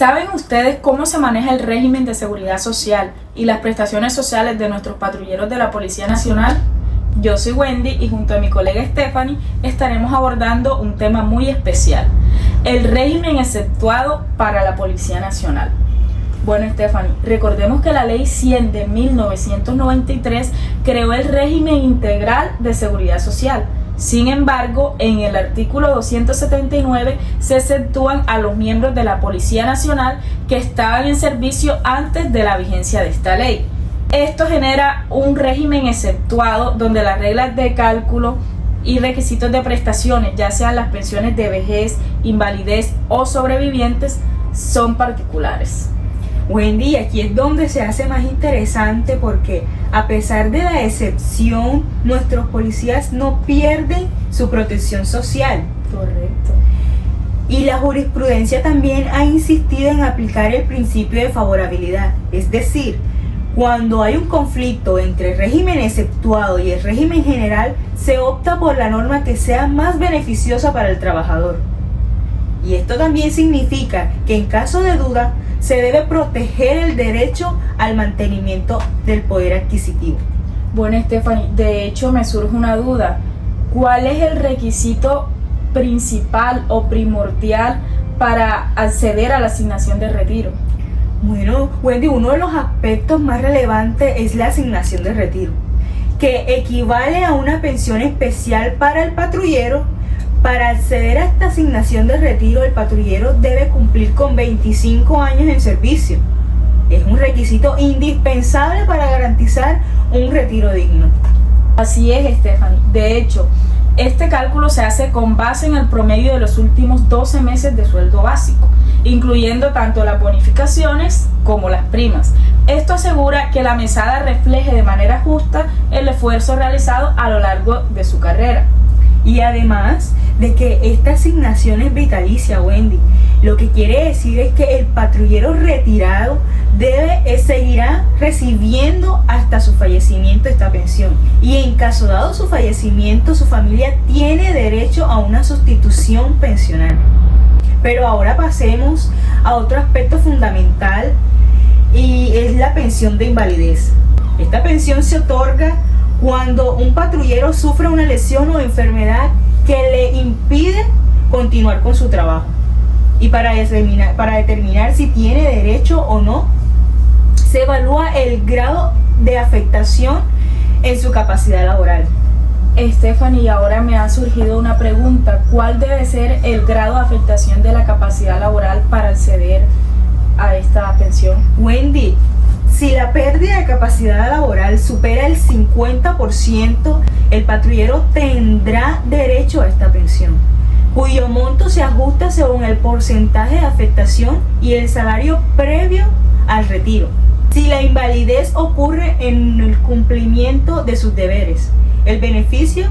¿Saben ustedes cómo se maneja el régimen de seguridad social y las prestaciones sociales de nuestros patrulleros de la Policía Nacional? Yo soy Wendy y junto a mi colega Stephanie estaremos abordando un tema muy especial, el régimen exceptuado para la Policía Nacional. Bueno, Stephanie, recordemos que la Ley 100 de 1993 creó el régimen integral de seguridad social. Sin embargo, en el artículo 279 se exceptúan a los miembros de la Policía Nacional que estaban en servicio antes de la vigencia de esta ley. Esto genera un régimen exceptuado donde las reglas de cálculo y requisitos de prestaciones, ya sean las pensiones de vejez, invalidez o sobrevivientes, son particulares. Wendy, aquí es donde se hace más interesante porque a pesar de la excepción, nuestros policías no pierden su protección social. Correcto. Y la jurisprudencia también ha insistido en aplicar el principio de favorabilidad, es decir, cuando hay un conflicto entre el régimen exceptuado y el régimen general, se opta por la norma que sea más beneficiosa para el trabajador. Y esto también significa que en caso de duda, se debe proteger el derecho al mantenimiento del poder adquisitivo. Bueno, Stephanie, de hecho me surge una duda. ¿Cuál es el requisito principal o primordial para acceder a la asignación de retiro? Bueno, Wendy, uno de los aspectos más relevantes es la asignación de retiro, que equivale a una pensión especial para el patrullero. Para acceder a esta asignación de retiro, el patrullero debe cumplir con 25 años en servicio. Es un requisito indispensable para garantizar un retiro digno. Así es, Stephanie. De hecho, este cálculo se hace con base en el promedio de los últimos 12 meses de sueldo básico, incluyendo tanto las bonificaciones como las primas. Esto asegura que la mesada refleje de manera justa el esfuerzo realizado a lo largo de su carrera. Y además de que esta asignación es vitalicia, Wendy, lo que quiere decir es que el patrullero retirado seguirá recibiendo hasta su fallecimiento esta pensión. Y en caso dado su fallecimiento, su familia tiene derecho a una sustitución pensional. Pero ahora pasemos a otro aspecto fundamental y es la pensión de invalidez. Esta pensión se otorga cuando un patrullero sufre una lesión o enfermedad que le impide continuar con su trabajo. Y para determinar si tiene derecho o no, se evalúa el grado de afectación en su capacidad laboral. Stephanie, ahora me ha surgido una pregunta. ¿Cuál debe ser el grado de afectación de la capacidad laboral para acceder a esta pensión? Wendy, si la pérdida de capacidad laboral supera el 50%, el patrullero tendrá derecho a esta pensión, cuyo monto se ajusta según el porcentaje de afectación y el salario previo al retiro. Si la invalidez ocurre en el cumplimiento de sus deberes, el beneficio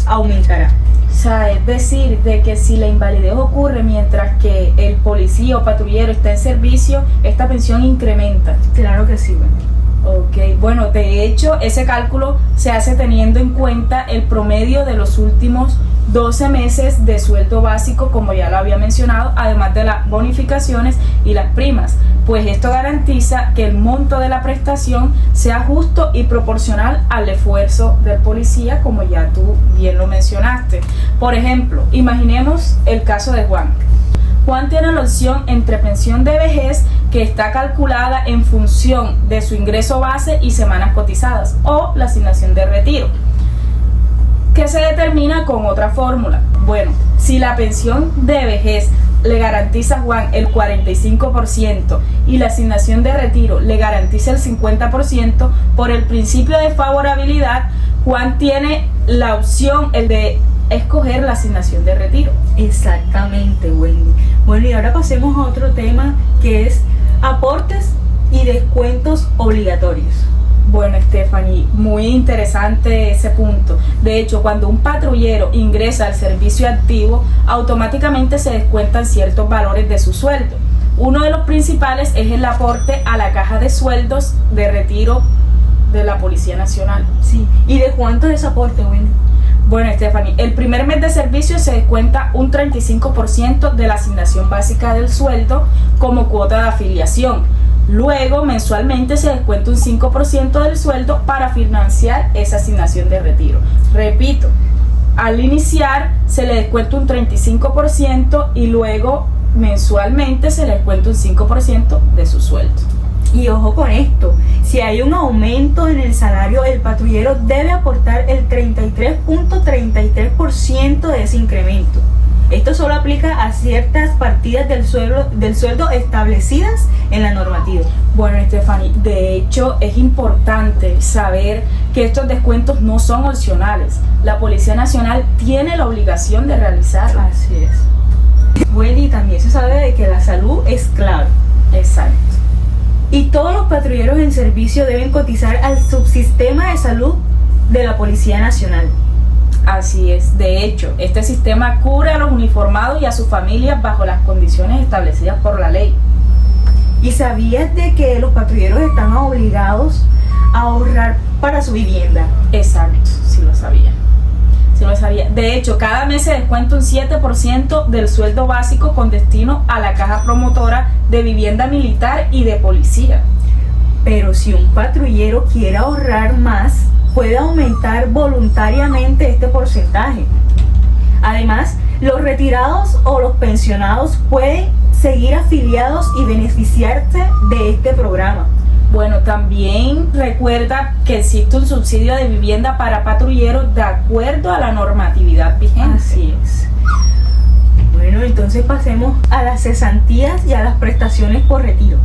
aumentará. O sea, es decir, de que si la invalidez ocurre mientras que el policía o patrullero está en servicio, esta pensión incrementa. Claro que sí, Wendy. Ok, bueno, de hecho, ese cálculo se hace teniendo en cuenta el promedio de los últimos 12 meses de sueldo básico, como ya lo había mencionado, además de las bonificaciones y las primas, pues esto garantiza que el monto de la prestación sea justo y proporcional al esfuerzo del policía, como ya tú bien lo mencionaste. Por ejemplo, imaginemos el caso de Juan. Juan tiene la opción entre pensión de vejez, que está calculada en función de su ingreso base y semanas cotizadas, o la asignación de retiro, que se determina con otra fórmula. Bueno, si la pensión de vejez le garantiza a Juan el 45% y la asignación de retiro le garantiza el 50%, por el principio de favorabilidad, Juan tiene la opción, el de escoger la asignación de retiro. Exactamente, Wendy. Bueno, y ahora pasemos a otro tema que es aportes y descuentos obligatorios. Bueno, Stephanie, muy interesante ese punto. De hecho, cuando un patrullero ingresa al servicio activo, automáticamente se descuentan ciertos valores de su sueldo. Uno de los principales es el aporte a la caja de sueldos de retiro de la Policía Nacional. Sí. ¿Y de cuánto es ese aporte, Wendy? Bueno, Stephanie, el primer mes de servicio se descuenta un 35% de la asignación básica del sueldo como cuota de afiliación. Luego, mensualmente se descuenta un 5% del sueldo para financiar esa asignación de retiro. Repito, al iniciar se le descuenta un 35% y luego mensualmente se le descuenta un 5% de su sueldo. Y ojo con esto, si hay un aumento en el salario, el patrullero debe aportar el 33.33% de ese incremento. Esto solo aplica a ciertas partidas del sueldo establecidas en la normativa. Bueno, Stephanie, de hecho es importante saber que estos descuentos no son opcionales. La Policía Nacional tiene la obligación de realizarlos. Así es. Bueno, y también se sabe de que la salud es clave. Exacto. Y todos los patrulleros en servicio deben cotizar al subsistema de salud de la Policía Nacional. Así es. De hecho, este sistema cubre a los uniformados y a sus familias bajo las condiciones establecidas por la ley. ¿Y sabías de que los patrulleros están obligados a ahorrar para su vivienda? Exacto, sí lo sabía. Sí lo sabía. De hecho, cada mes se descuenta un 7% del sueldo básico con destino a la caja promotora de vivienda militar y de policía. Pero si un patrullero quiere ahorrar más, puede aumentar voluntariamente este porcentaje. Además, los retirados o los pensionados pueden seguir afiliados y beneficiarse de este programa. Bueno, también recuerda que existe un subsidio de vivienda para patrulleros de acuerdo a la normatividad vigente. Así es. Bueno, entonces pasemos a las cesantías y a las prestaciones por retiro.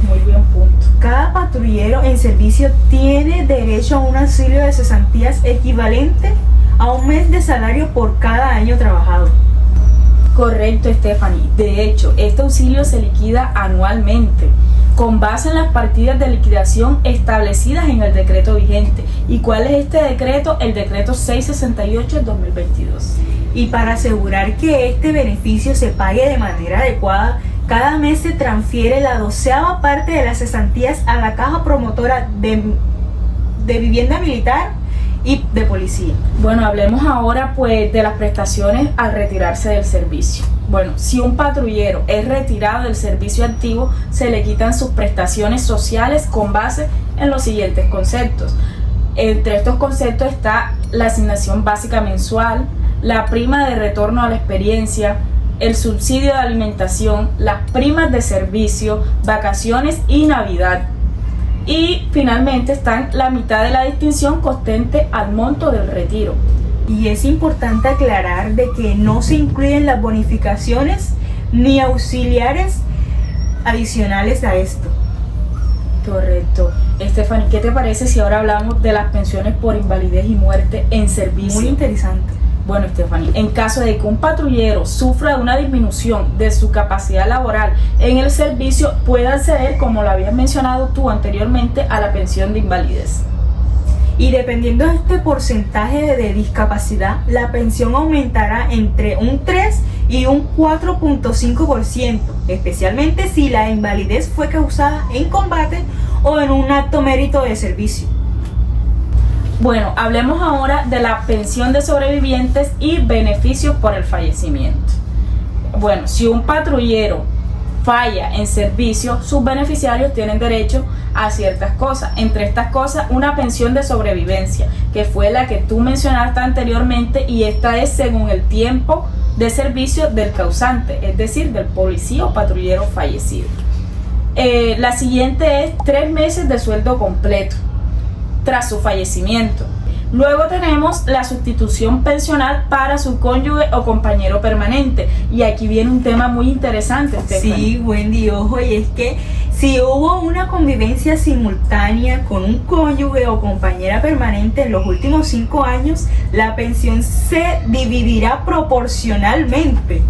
Muy buen punto. Cada patrullero en servicio tiene derecho a un auxilio de cesantías equivalente a un mes de salario por cada año trabajado. Correcto, Stephanie. De hecho, este auxilio se liquida anualmente con base en las partidas de liquidación establecidas en el decreto vigente. ¿Y cuál es este decreto? El decreto 668 del 2022. Y para asegurar que este beneficio se pague de manera adecuada, cada mes se transfiere la 12ª parte de las cesantías a la caja promotora de vivienda militar y de policía. Bueno, hablemos ahora pues de las prestaciones al retirarse del servicio. Bueno, si un patrullero es retirado del servicio activo, se le quitan sus prestaciones sociales con base en los siguientes conceptos. Entre estos conceptos está la asignación básica mensual, la prima de retorno a la experiencia, el subsidio de alimentación, las primas de servicio, vacaciones y Navidad. Y finalmente están la mitad de la distinción constante al monto del retiro. Y es importante aclarar de que no se incluyen las bonificaciones ni auxiliares adicionales a esto. Correcto. Stephanie, ¿qué te parece si ahora hablamos de las pensiones por invalidez y muerte en servicio? Muy interesante. Bueno, Stephanie, en caso de que un patrullero sufra de una disminución de su capacidad laboral en el servicio, puede acceder, como lo habías mencionado tú anteriormente, a la pensión de invalidez. Y dependiendo de este porcentaje de discapacidad, la pensión aumentará entre un 3 y un 4.5%, especialmente si la invalidez fue causada en combate o en un acto mérito de servicio. Bueno, hablemos ahora de la pensión de sobrevivientes y beneficios por el fallecimiento. Bueno, si un patrullero falla en servicio, sus beneficiarios tienen derecho a ciertas cosas. Entre estas cosas, una pensión de sobrevivencia, que fue la que tú mencionaste anteriormente, y esta es según el tiempo de servicio del causante, es decir, del policía o patrullero fallecido. La siguiente es 3 meses de sueldo completo tras su fallecimiento. Luego tenemos la sustitución pensional para su cónyuge o compañero permanente. Y aquí viene un tema muy interesante, Stephanie. Sí, Wendy, ojo, y es que si hubo una convivencia simultánea con un cónyuge o compañera permanente en los últimos 5 años, la pensión se dividirá proporcionalmente.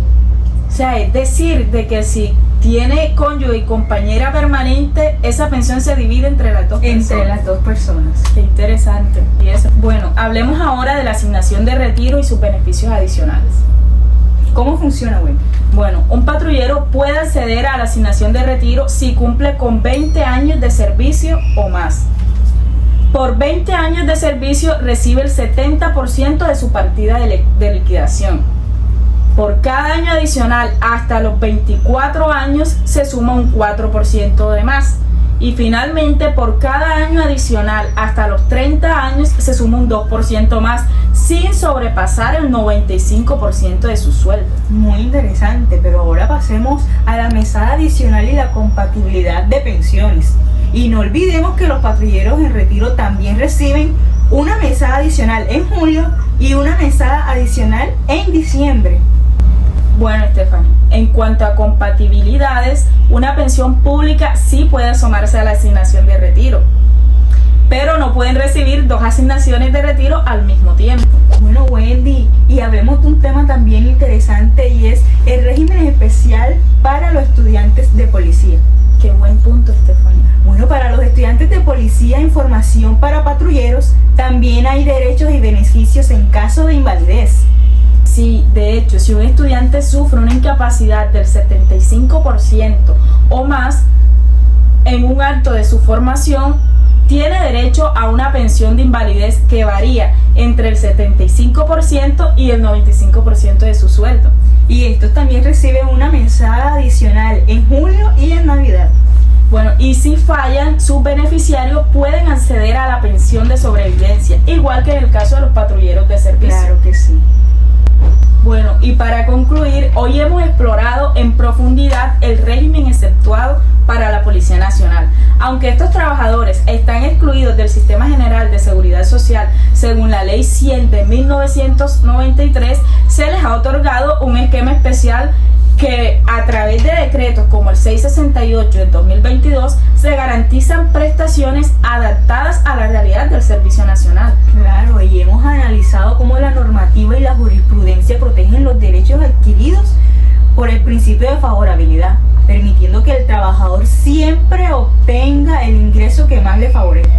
O sea, es decir, de que si tiene cónyuge y compañera permanente, esa pensión se divide entre las dos personas. Entre las dos personas. Qué interesante. Y eso. Bueno, hablemos ahora de la asignación de retiro y sus beneficios adicionales. ¿Cómo funciona, Wendy? Bueno, un patrullero puede acceder a la asignación de retiro si cumple con 20 años de servicio o más. Por 20 años de servicio recibe el 70% de su partida de liquidación. Por cada año adicional hasta los 24 años se suma un 4% de más. Y finalmente, por cada año adicional hasta los 30 años se suma un 2% más, sin sobrepasar el 95% de su sueldo. Muy interesante, pero ahora pasemos a la mesada adicional y la compatibilidad de pensiones. Y no olvidemos que los patrulleros en retiro también reciben una mesada adicional en julio y una mesada adicional en diciembre. Bueno, Stephanie, en cuanto a compatibilidades, una pensión pública sí puede asomarse a la asignación de retiro, pero no pueden recibir 2 asignaciones de retiro al mismo tiempo. Bueno, Wendy, y hablemos de un tema también interesante, y es el régimen especial para los estudiantes de policía. Qué buen punto, Stephanie. Bueno, para los estudiantes de policía, información para patrulleros, también hay derechos y beneficios en caso de invalidez. Sí, de hecho, si un estudiante sufre una incapacidad del 75% o más en un acto de su formación, tiene derecho a una pensión de invalidez que varía entre el 75% y el 95% de su sueldo. Y estos también reciben una mesada adicional en julio y en Navidad. Bueno, y si fallan, sus beneficiarios pueden acceder a la pensión de sobrevivencia, igual que en el caso de los patrulleros de servicio. Claro que sí. Bueno, y para concluir, hoy hemos explorado en profundidad el régimen exceptuado para la Policía Nacional. Aunque estos trabajadores están excluidos del Sistema General de Seguridad Social según la Ley 100 de 1993, se les ha otorgado un esquema especial que a través de decretos como el 668 de 2022 se garantizan prestaciones adaptadas a la realidad del Servicio Nacional. Claro, y hemos analizado cómo la normativa y la jurisprudencia protegen los derechos adquiridos por el principio de favorabilidad, permitiendo que el trabajador siempre obtenga el ingreso que más le favorezca.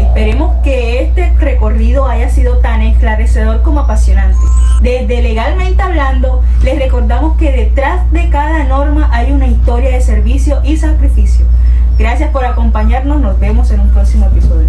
Esperemos que este recorrido haya sido tan esclarecedor como apasionante. Desde Legalmente Hablando, les recordamos que detrás de cada norma hay una historia de servicio y sacrificio. Gracias por acompañarnos, nos vemos en un próximo episodio.